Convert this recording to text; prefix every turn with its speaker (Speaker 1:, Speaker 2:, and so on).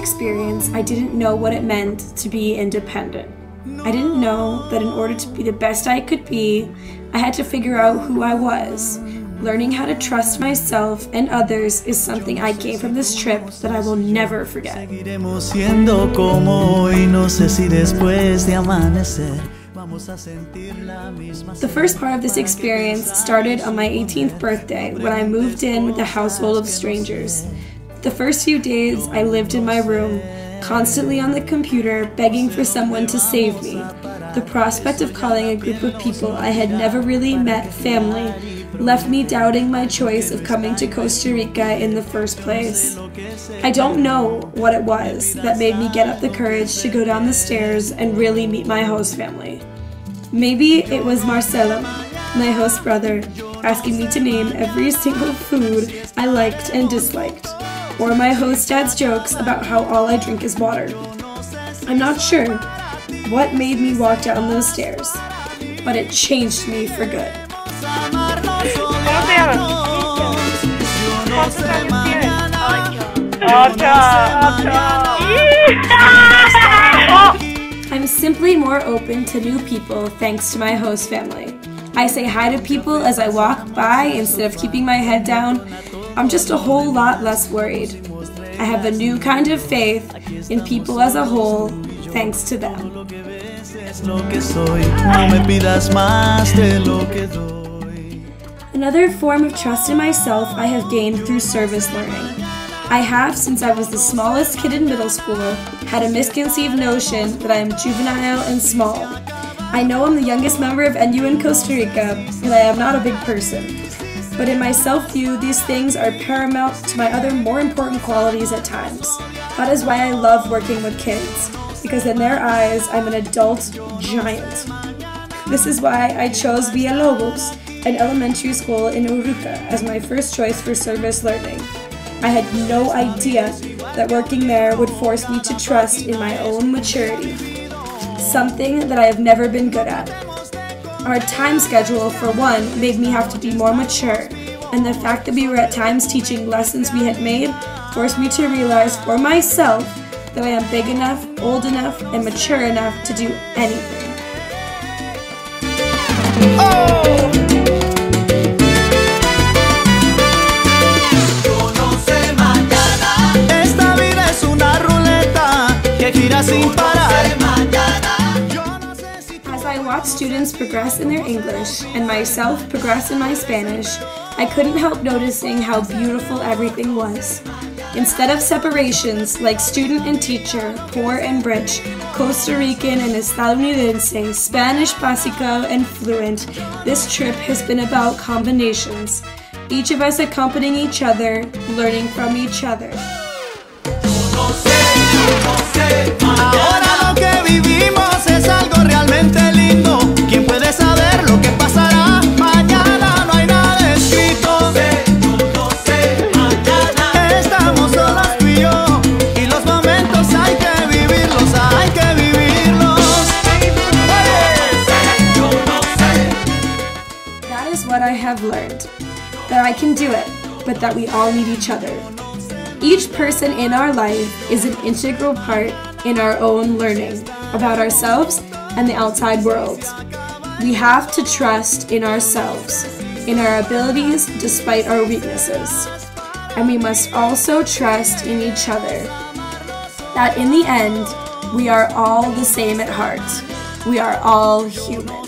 Speaker 1: experience, I didn't know what it meant to be independent. I didn't know that in order to be the best I could be, I had to figure out who I was. Learning how to trust myself and others is something I gained from this trip that I will never forget. The first part of this experience started on my 18th birthday when I moved in with a household of strangers. The first few days I lived in my room, constantly on the computer, begging for someone to save me. The prospect of calling a group of people I had never really met family left me doubting my choice of coming to Costa Rica in the first place. I don't know what it was that made me get up the courage to go down the stairs and really meet my host family. Maybe it was Marcelo, my host brother, asking me to name every single food I liked and disliked, or my host dad's jokes about how all I drink is water. I'm not sure what made me walk down those stairs, but it changed me for good. I'm simply more open to new people thanks to my host family. I say hi to people as I walk by instead of keeping my head down. I'm just a whole lot less worried. I have a new kind of faith in people as a whole thanks to them. Another form of trust in myself I have gained through service learning. I have, since I was the smallest kid in middle school, had a misconceived notion that I am juvenile and small. I know I'm the youngest member of NUin Costa Rica, and I am not a big person. But in my self-view, these things are paramount to my other more important qualities at times. That is why I love working with kids, because in their eyes, I'm an adult giant. This is why I chose Villalobos, an elementary school in Rica, as my first choice for service learning. I had no idea that working there would force me to trust in my own maturity, something that I have never been good at. Our time schedule, for one, made me have to be more mature, and the fact that we were at times teaching lessons we had made forced me to realize for myself that I am big enough, old enough, and mature enough to do anything. Oh! As I watched students progress in their English and myself progress in my Spanish, I couldn't help noticing how beautiful everything was. Instead of separations like student and teacher, poor and rich, Costa Rican and estadounidense, Spanish básico and fluent, this trip has been about combinations. Each of us accompanying each other, learning from each other.
Speaker 2: Ahora lo que vivimos es algo realmente lindo. ¿Quién puede saber lo que pasará? Mañana no hay nada escrito. No sé, mañana. Estamos solos tú y yo, y los momentos hay que vivirlos, hay que vivirlos.
Speaker 1: That is what I have learned. That I can do it, but that we all need each other. Each person in our life is an integral part in our own learning about ourselves and the outside world. We have to trust in ourselves, in our abilities despite our weaknesses. And we must also trust in each other. That in the end, we are all the same at heart. We are all human.